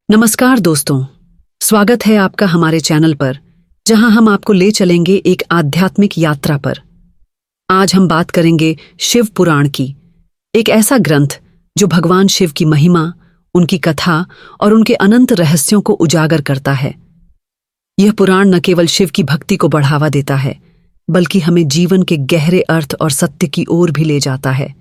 नमस्कार दोस्तों, स्वागत है आपका हमारे चैनल पर, जहां हम आपको ले चलेंगे एक आध्यात्मिक यात्रा पर। आज हम बात करेंगे शिव पुराण की, एक ऐसा ग्रंथ जो भगवान शिव की महिमा, उनकी कथा और उनके अनंत रहस्यों को उजागर करता है। यह पुराण न केवल शिव की भक्ति को बढ़ावा देता है, बल्कि हमें जीवन के गहरे अर्थ और सत्य की ओर भी ले जाता है।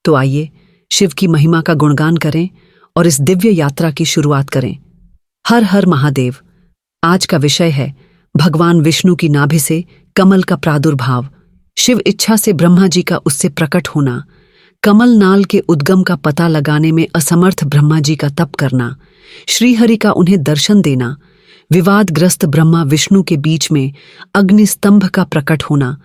तो आइए शिव की महिमा का गुणगान करें और इस दिव्य यात्रा की शुरुआत करें। हर हर महादेव। आज का विषय है भगवान विष्णु की नाभि से कमल का प्रादुर्भाव, शिव इच्छा से ब्रह्मा जी का उससे प्रकट होना, कमल नाल के उद्गम का पता लगाने में असमर्थ ब्रह्मा जी का तप करना, श्रीहरि का उन्हें दर्शन देना, विवादग्रस्त ब्रह्मा विष्णु के बीच में अग्निस्तंभ का प्रकट होना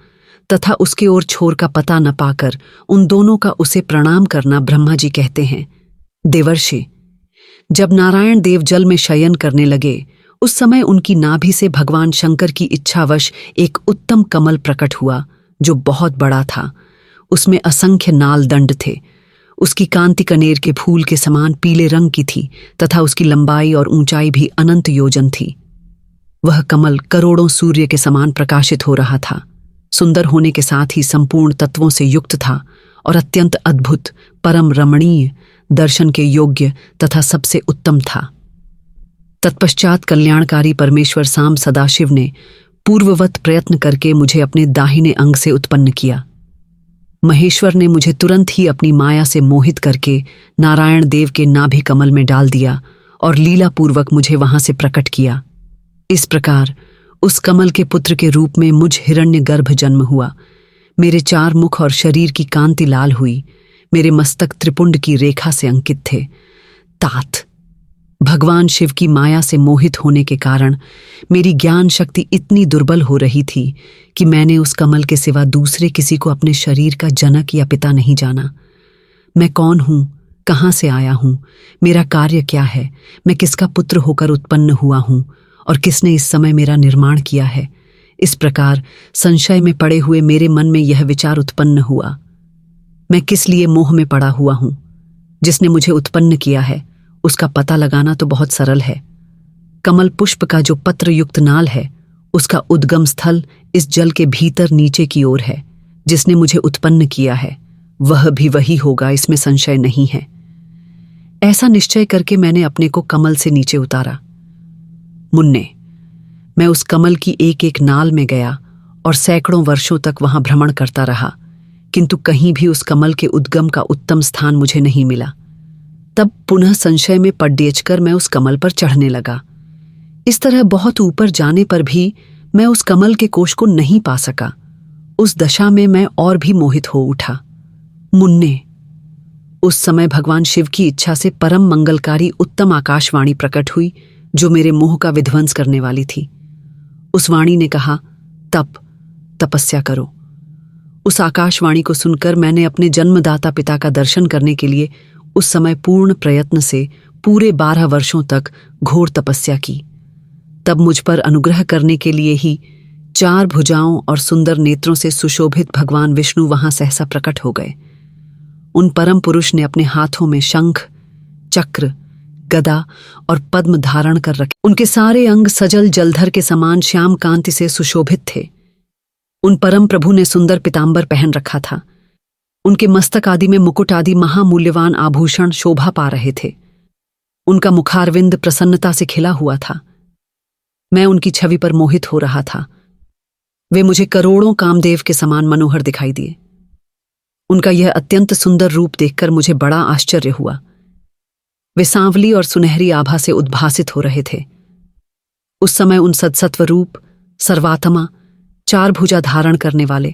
तथा उसके ओर छोर का पता न पाकर उन दोनों का उसे प्रणाम करना। ब्रह्मा जी कहते हैं, देवर्षि, जब नारायण देव जल में शयन करने लगे, उस समय उनकी नाभि से भगवान शंकर की इच्छावश एक उत्तम कमल प्रकट हुआ, जो बहुत बड़ा था। उसमें असंख्य नाल दंड थे। उसकी कांति कनेर के फूल के समान पीले रंग की थी तथा उसकी लंबाई और ऊंचाई भी अनंत योजन थी। वह कमल करोड़ों सूर्य के समान प्रकाशित हो रहा था। सुंदर होने के साथ ही संपूर्ण तत्वों से युक्त था और अत्यंत अद्भुत, परम रमणीय, दर्शन के योग्य तथा सबसे उत्तम था। तत्पश्चात कल्याणकारी परमेश्वर साम सदाशिव ने पूर्ववत प्रयत्न करके मुझे अपने दाहिने अंग से उत्पन्न किया। महेश्वर ने मुझे तुरंत ही अपनी माया से मोहित करके नारायण देव के नाभि कमल में डाल दिया और लीलापूर्वक मुझे वहां से प्रकट किया। इस प्रकार उस कमल के पुत्र के रूप में मुझ हिरण्यगर्भ जन्म हुआ। मेरे 4 मुख और शरीर की कांति लाल हुई। मेरे मस्तक त्रिपुंड की रेखा से अंकित थे। तात, भगवान शिव की माया से मोहित होने के कारण मेरी ज्ञान शक्ति इतनी दुर्बल हो रही थी कि मैंने उस कमल के सिवा दूसरे किसी को अपने शरीर का जनक या पिता नहीं जाना। मैं कौन हूं, कहां से आया हूं, मेरा कार्य क्या है, मैं किसका पुत्र होकर उत्पन्न हुआ हूं और किसने इस समय मेरा निर्माण किया है। इस प्रकार संशय में पड़े हुए मेरे मन में यह विचार उत्पन्न हुआ, मैं किस लिए मोह में पड़ा हुआ हूं। जिसने मुझे उत्पन्न किया है उसका पता लगाना तो बहुत सरल है। कमल पुष्प का जो पत्र युक्त नाल है, उसका उद्गम स्थल इस जल के भीतर नीचे की ओर है। जिसने मुझे उत्पन्न किया है वह भी वही होगा, इसमें संशय नहीं है। ऐसा निश्चय करके मैंने अपने को कमल से नीचे उतारा। मुन्ने, मैं उस कमल की एक एक नाल में गया और सैकड़ों वर्षों तक वहां भ्रमण करता रहा, किंतु कहीं भी उस कमल के उद्गम का उत्तम स्थान मुझे नहीं मिला। तब पुनः संशय में पड़ेचकर मैं उस कमल पर चढ़ने लगा। इस तरह बहुत ऊपर जाने पर भी मैं उस कमल के कोश को नहीं पा सका। उस दशा में मैं और भी मोहित हो उठा। मुन्ने, उस समय भगवान शिव की इच्छा से परम मंगलकारी उत्तम आकाशवाणी प्रकट हुई, जो मेरे मोह का विध्वंस करने वाली थी। उस वाणी ने कहा, तपस्या करो। उस आकाशवाणी को सुनकर मैंने अपने जन्मदाता पिता का दर्शन करने के लिए उस समय पूर्ण प्रयत्न से पूरे 12 वर्षों तक घोर तपस्या की। तब मुझ पर अनुग्रह करने के लिए ही 4 भुजाओं और सुंदर नेत्रों से सुशोभित भगवान विष्णु वहां सहसा प्रकट हो गए। उन परम पुरुष ने अपने हाथों में शंख, चक्र, गदा और पद्म धारण कर रखे। उनके सारे अंग सजल जलधर के समान श्याम कांति से सुशोभित थे। उन परम प्रभु ने सुंदर पीतांबर पहन रखा था। उनके मस्तक आदि में मुकुट आदि महामूल्यवान आभूषण शोभा पा रहे थे। उनका मुखारविंद प्रसन्नता से खिला हुआ था। मैं उनकी छवि पर मोहित हो रहा था। वे मुझे करोड़ों कामदेव के समान मनोहर दिखाई दिए। उनका यह अत्यंत सुंदर रूप देखकर मुझे बड़ा आश्चर्य हुआ। वे सांवली और सुनहरी आभा से उद्भासित हो रहे थे। उस समय उन सत्सत्व रूप, सर्वात्मा, 4 भुजा धारण करने वाले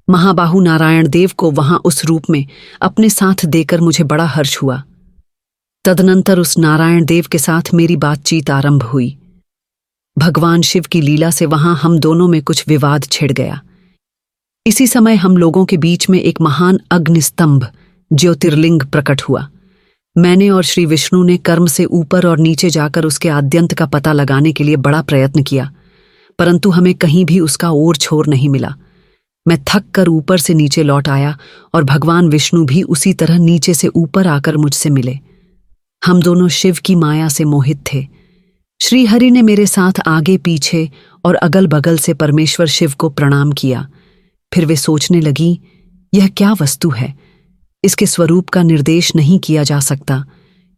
महाबाहु नारायण देव को वहां उस रूप में अपने साथ देकर मुझे बड़ा हर्ष हुआ। तदनंतर उस नारायण देव के साथ मेरी बातचीत आरंभ हुई। भगवान शिव की लीला से वहां हम दोनों में कुछ विवाद छिड़ गया। इसी समय हम लोगों के बीच में एक महान अग्निस्तंभ, ज्योतिर्लिंग प्रकट हुआ। मैंने और श्री विष्णु ने कर्म से ऊपर और नीचे जाकर उसके आद्यंत का पता लगाने के लिए बड़ा प्रयत्न किया, परंतु हमें कहीं भी उसका ओर छोर नहीं मिला। मैं थक कर ऊपर से नीचे लौट आया और भगवान विष्णु भी उसी तरह नीचे से ऊपर आकर मुझसे मिले। हम दोनों शिव की माया से मोहित थे। श्री हरि ने मेरे साथ आगे पीछे और अगल बगल से परमेश्वर शिव को प्रणाम किया। फिर वे सोचने लगी, यह क्या वस्तु है? इसके स्वरूप का निर्देश नहीं किया जा सकता,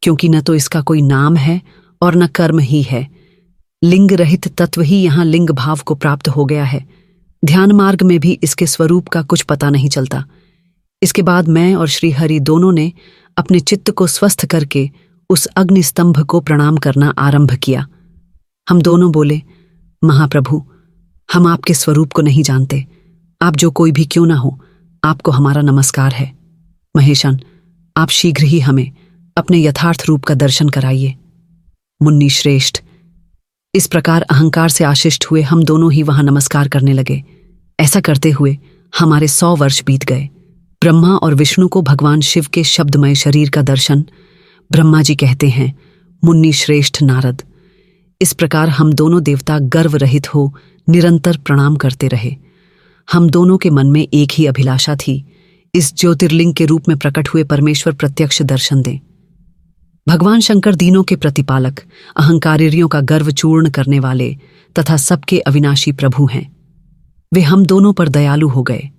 क्योंकि न तो इसका कोई नाम है और न कर्म ही है। लिंग रहित तत्व ही यहाँ लिंग भाव को प्राप्त हो गया है। ध्यान मार्ग में भी इसके स्वरूप का कुछ पता नहीं चलता। इसके बाद मैं और श्री हरि दोनों ने अपने चित्त को स्वस्थ करके उस अग्नि स्तंभ को प्रणाम करना आरंभ किया। हम दोनों बोले, महाप्रभु, हम आपके स्वरूप को नहीं जानते। आप जो कोई भी क्यों ना हो, आपको हमारा नमस्कार है। महेशन, आप शीघ्र ही हमें अपने यथार्थ रूप का दर्शन कराइए। मुन्नी श्रेष्ठ। इस प्रकार अहंकार से आशिष्ट हुए हम दोनों ही वहां नमस्कार करने लगे। ऐसा करते हुए हमारे 100 वर्ष बीत गए। ब्रह्मा और विष्णु को भगवान शिव के शब्दमय शरीर का दर्शन। ब्रह्मा जी कहते हैं, मुन्नी श्रेष्ठ नारद। इस प्रकार हम दोनों देवता गर्व रहित हो निरंतर प्रणाम करते रहे। हम दोनों के मन में एक ही अभिलाषा थी, इस ज्योतिर्लिंग के रूप में प्रकट हुए परमेश्वर प्रत्यक्ष दर्शन दें। भगवान शंकर दीनों के प्रतिपालक, अहंकारियों का गर्व चूर्ण करने वाले तथा सबके अविनाशी प्रभु हैं। वे हम दोनों पर दयालु हो गए।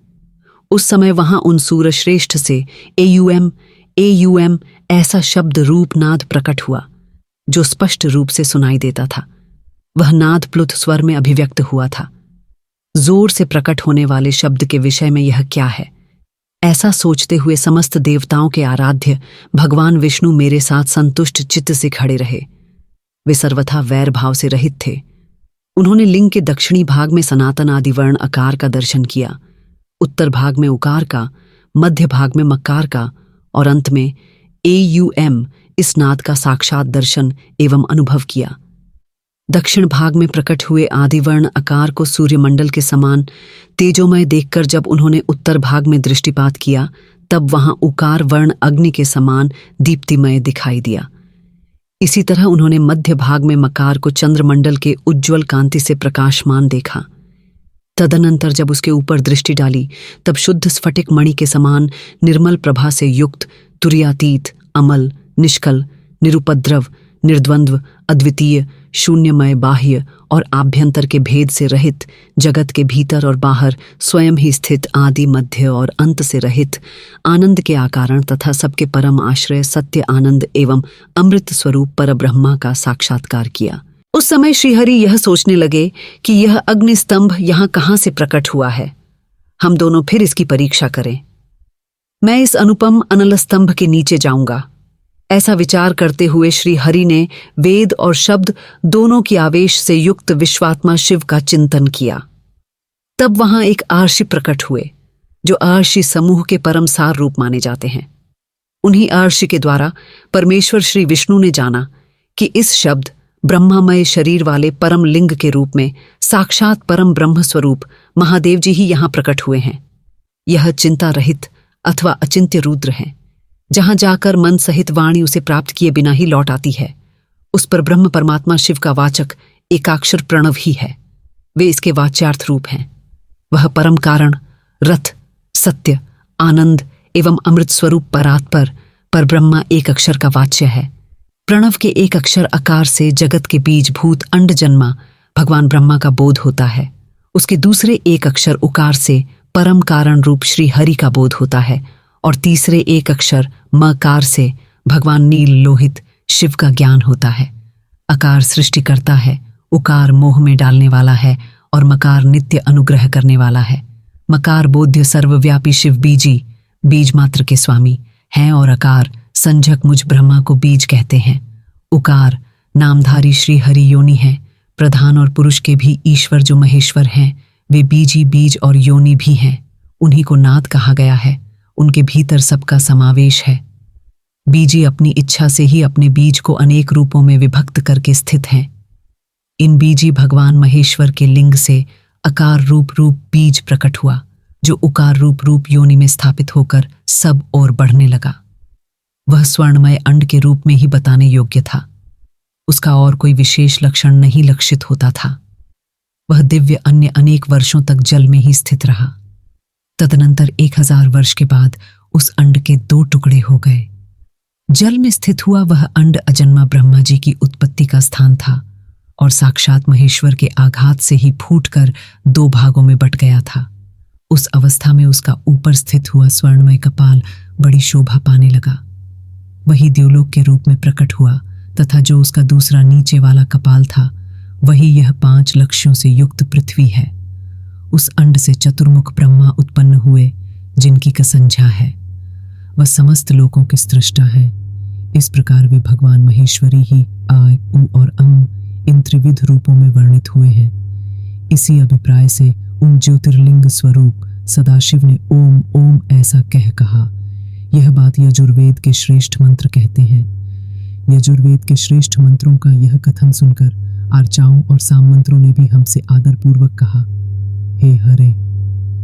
उस समय वहां उन सूरश्रेष्ठ से एयूएम एयूएम ऐसा शब्द रूप नाद प्रकट हुआ, जो स्पष्ट रूप से सुनाई देता था। वह नाद प्लुत स्वर में अभिव्यक्त हुआ था। जोर से प्रकट होने वाले शब्द के विषय में यह क्या है? ऐसा सोचते हुए समस्त देवताओं के आराध्य भगवान विष्णु मेरे साथ संतुष्ट चित्त से खड़े रहे। वे सर्वथा वैर भाव से रहित थे। उन्होंने लिंग के दक्षिणी भाग में सनातन आदि वर्ण आकार का दर्शन किया, उत्तर भाग में उकार का, मध्य भाग में मकार का और अंत में एयूएम इस नाद का साक्षात दर्शन एवं अनुभव किया। दक्षिण भाग में प्रकट हुए आदिवर्ण आकार को सूर्यमंडल के समान तेजोमय देखकर जब उन्होंने उत्तर भाग में दृष्टिपात किया, तब वहां उकार वर्ण अग्नि के समान दीप्तिमय दिखाई दिया। इसी तरह उन्होंने मध्य भाग में मकार को चंद्रमंडल के उज्ज्वल कांति से प्रकाशमान देखा। तदनंतर जब उसके ऊपर दृष्टि डाली, तब शुद्ध स्फटिक मणि के समान निर्मल प्रभा से युक्त, तुर्यातीत, अमल, निष्कल, निरुपद्रव, निर्द्वंद्व, अद्वितीय, शून्यमय बाह्य और आभ्यंतर के भेद से रहित, जगत के भीतर और बाहर स्वयं ही स्थित, आदि मध्य और अंत से रहित, आनंद के आकारण तथा सबके परम आश्रय सत्य आनंद एवं अमृत स्वरूप परब्रह्मा का साक्षात्कार किया। उस समय श्रीहरि यह सोचने लगे कि यह अग्नि स्तंभ यहाँ कहाँ से प्रकट हुआ है। हम दोनों फिर इसकी परीक्षा करें। मैं इस अनुपम अनल स्तंभ के नीचे जाऊंगा। ऐसा विचार करते हुए श्री हरि ने वेद और शब्द दोनों की आवेश से युक्त विश्वात्मा शिव का चिंतन किया। तब वहां एक आर्षि प्रकट हुए, जो आर्षि समूह के परम सार रूप माने जाते हैं। उन्हीं आर्षि के द्वारा परमेश्वर श्री विष्णु ने जाना कि इस शब्द ब्रह्मामय शरीर वाले परम लिंग के रूप में साक्षात परम ब्रह्म स्वरूप महादेव जी ही यहां प्रकट हुए हैं। यह चिंता रहित अथवा अचिंत्य रुद्र हैं। जहां जाकर मन सहित वाणी उसे प्राप्त किए बिना ही लौट आती है, उस पर ब्रह्म परमात्मा शिव का वाचक एकाक्षर प्रणव ही है। वे इसके वाच्यार्थ रूप हैं। वह परम कारण, रथ, सत्य, आनंद एवं अमृत स्वरूप परात्पर पर ब्रह्मा एक अक्षर का वाच्य है। प्रणव के एक अक्षर आकार से जगत के बीज भूत अंड जन्मा भगवान ब्रह्मा का बोध होता है। उसके दूसरे एक अक्षर उकार से परम कारण रूप श्री हरि का बोध होता है और तीसरे एक अक्षर मकार से भगवान नील लोहित शिव का ज्ञान होता है। अकार सृष्टि करता है, उकार मोह में डालने वाला है और मकार नित्य अनुग्रह करने वाला है। मकार बोध्य सर्वव्यापी शिव बीजी, बीज मात्र के स्वामी हैं और अकार संजक मुझ ब्रह्मा को बीज कहते हैं। उकार नामधारी श्री हरि योनि है, प्रधान और पुरुष के भी ईश्वर जो महेश्वर हैं, वे बीजी बीज और योनि भी हैं। उन्हीं को नाद कहा गया है। उनके भीतर सबका समावेश है। बीजी अपनी इच्छा से ही अपने बीज को अनेक रूपों में विभक्त करके स्थित हैं। इन बीजी भगवान महेश्वर के लिंग से अकार रूप बीज प्रकट हुआ, जो उकार रूप योनि में स्थापित होकर सब और बढ़ने लगा। वह स्वर्णमय अंड के रूप में ही बताने योग्य था। उसका और कोई विशेष लक्षण नहीं लक्षित होता था। वह दिव्य अन्य अनेक वर्षों तक जल में ही स्थित रहा। तदनंतर 1000 वर्ष के बाद उस अंड के 2 टुकड़े हो गए। जल में स्थित हुआ वह अंड अजन्मा ब्रह्मा जी की उत्पत्ति का स्थान था और साक्षात महेश्वर के आघात से ही फूटकर 2 भागों में बट गया था। उस अवस्था में उसका ऊपर स्थित हुआ स्वर्णमय कपाल बड़ी शोभा पाने लगा। वही द्युलोक के रूप में प्रकट हुआ तथा जो उसका दूसरा नीचे वाला कपाल था वही यह 5 लक्ष्यों से युक्त पृथ्वी है। उस अंड से चतुर्मुख ब्रह्मा उत्पन्न हुए जिनकी कसंझा है। वह समस्त लोकों के सृष्टा है। इस प्रकार वे भगवान महेश्वरी ही आय उ और इन त्रिविध रूपों में वर्णित हुए हैं। इसी अभिप्राय से उन ज्योतिर्लिंग स्वरूप सदाशिव ने ओम ओम ऐसा कह कहा। यह बात यजुर्वेद के श्रेष्ठ मंत्र कहते हैं। यजुर्वेद के श्रेष्ठ मंत्रों का यह कथन सुनकर आर्चाओं और साम मंत्रों ने भी हमसे आदरपूर्वक कहा, हे हरे,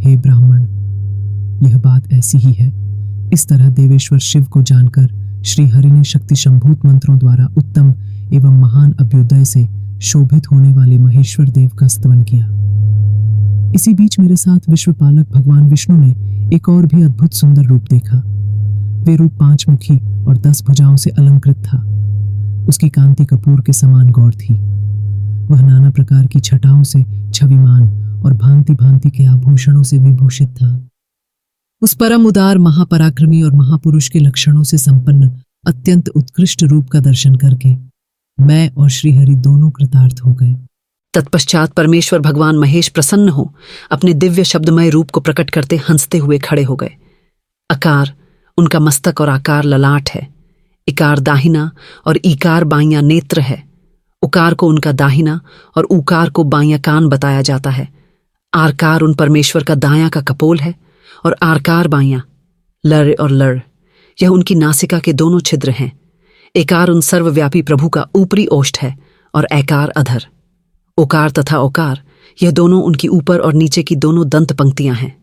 हे ब्राह्मण, यह बात ऐसी ही है। इस तरह देवेश्वर शिव को जानकर श्री हरि ने शक्ति संभूत मंत्रों द्वारा उत्तम एवं महान अभ्युदय से शोभित होने वाले महेश्वर देव का स्तवन किया। इसी बीच मेरे साथ विश्वपालक भगवान विष्णु ने एक और भी अद्भुत सुंदर रूप देखा। वे रूप 5 मुखी और 10 भुजाओं से अलंकृत था। उसकी कांति कपूर के समान गौर थी। वह नाना प्रकार की छटाओं से छविमान और भांति भांति के आभूषणों से विभूषित था। उस परम उदार महापराक्रमी और महापुरुष के लक्षणों से संपन्न अत्यंत उत्कृष्ट रूप का दर्शन करके मैं और श्रीहरि दोनों कृतार्थ हो गए। तत्पश्चात परमेश्वर भगवान महेश प्रसन्न हो अपने दिव्य शब्दमय रूप को प्रकट करते हंसते हुए खड़े हो गए। अकार उनका मस्तक और आकार ललाट है। इकार दाहिना और ईकार बायां नेत्र है। उकार को उनका दाहिना और ऊकार को बायां कान बताया जाता है। आरकार उन परमेश्वर का दायां का कपोल है और आरकार बायां। लर और लड़ यह उनकी नासिका के दोनों छिद्र हैं। एकार उन सर्वव्यापी प्रभु का ऊपरी ओष्ठ है और ऐकार अधर। ओकार तथा ओकार यह दोनों उनकी ऊपर और नीचे की दोनों दंत पंक्तियां हैं।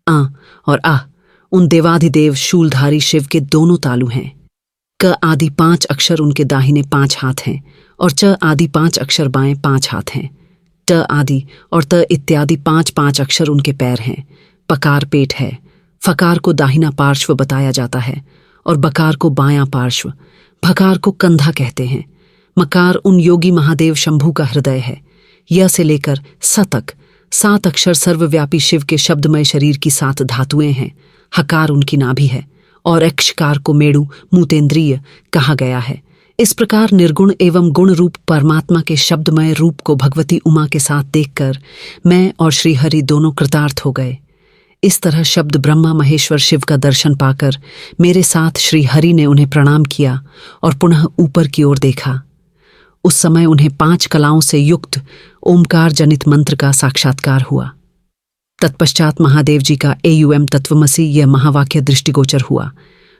आ और आ उन देवाधिदेव शूलधारी शिव के दोनों तालु हैं। क आदि 5 अक्षर उनके दाहिने 5 हाथ हैं और च आदि 5 अक्षर बाएं 5 हाथ हैं। ट आदि और त इत्यादि 5 अक्षर उनके पैर हैं। पकार पेट है। फकार को दाहिना पार्श्व बताया जाता है और बकार को बायां पार्श्व। भकार को कंधा कहते हैं। मकार उन योगी महादेव शंभू का हृदय है। य से लेकर स तक 7 अक्षर सर्वव्यापी शिव के शब्दमय शरीर की 7 धातुएं हैं। हकार उनकी नाभि है और अक्षकार को मेड़ु मूतेंद्रिय कहा गया है। इस प्रकार निर्गुण एवं गुण रूप परमात्मा के शब्दमय रूप को भगवती उमा के साथ देखकर मैं और श्रीहरि दोनों कृतार्थ हो गए। इस तरह शब्द ब्रह्मा महेश्वर शिव का दर्शन पाकर मेरे साथ श्री हरि ने उन्हें प्रणाम किया और पुनः ऊपर की ओर देखा। उस समय उन्हें 5 कलाओं से युक्त ओमकार जनित मंत्र का साक्षात्कार हुआ। तत्पश्चात महादेव जी का एयुएम तत्वमसि यह महावाक्य दृष्टिगोचर हुआ,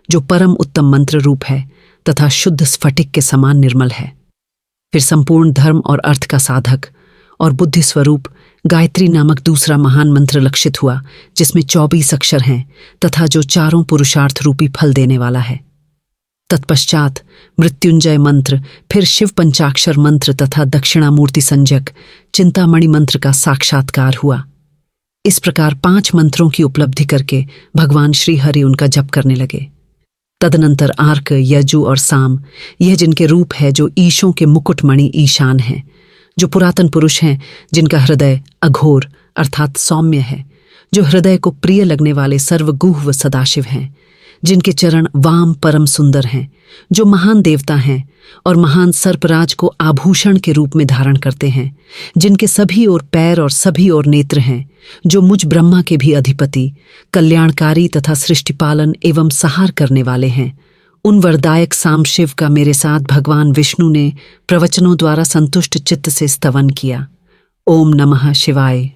जो परम उत्तम मंत्र रूप है तथा शुद्ध स्फटिक के समान निर्मल है। फिर संपूर्ण धर्म और अर्थ का साधक और बुद्धि स्वरूप गायत्री नामक दूसरा महान मंत्र लक्षित हुआ, जिसमें 24 अक्षर हैं तथा जो चारों पुरुषार्थ रूपी फल देने वाला है। तत्पश्चात मृत्युंजय मंत्र, फिर शिव पंचाक्षर मंत्र तथा दक्षिणामूर्ति संज्ञक चिंतामणि मंत्र का साक्षात्कार हुआ। इस प्रकार 5 मंत्रों की उपलब्धि करके भगवान श्रीहरि उनका जप करने लगे। तदनंतर आर्क, यजु और साम, यह जिनके रूप है जो ईशों के मुकुटमणि ईशान हैं, जो पुरातन पुरुष हैं, जिनका हृदय अघोर अर्थात सौम्य है, जो हृदय को प्रिय लगने वाले सर्वगुह व सदाशिव हैं, जिनके चरण वाम परम सुंदर हैं, जो महान देवता हैं और महान सर्पराज को आभूषण के रूप में धारण करते हैं, जिनके सभी ओर पैर और सभी ओर नेत्र हैं, जो मुझ ब्रह्मा के भी अधिपति, कल्याणकारी तथा सृष्टिपालन एवं सहार करने वाले हैं, उन वरदायक साम शिव का मेरे साथ भगवान विष्णु ने प्रवचनों द्वारा संतुष्ट चित्त से स्तवन किया। ओम नमः शिवाय।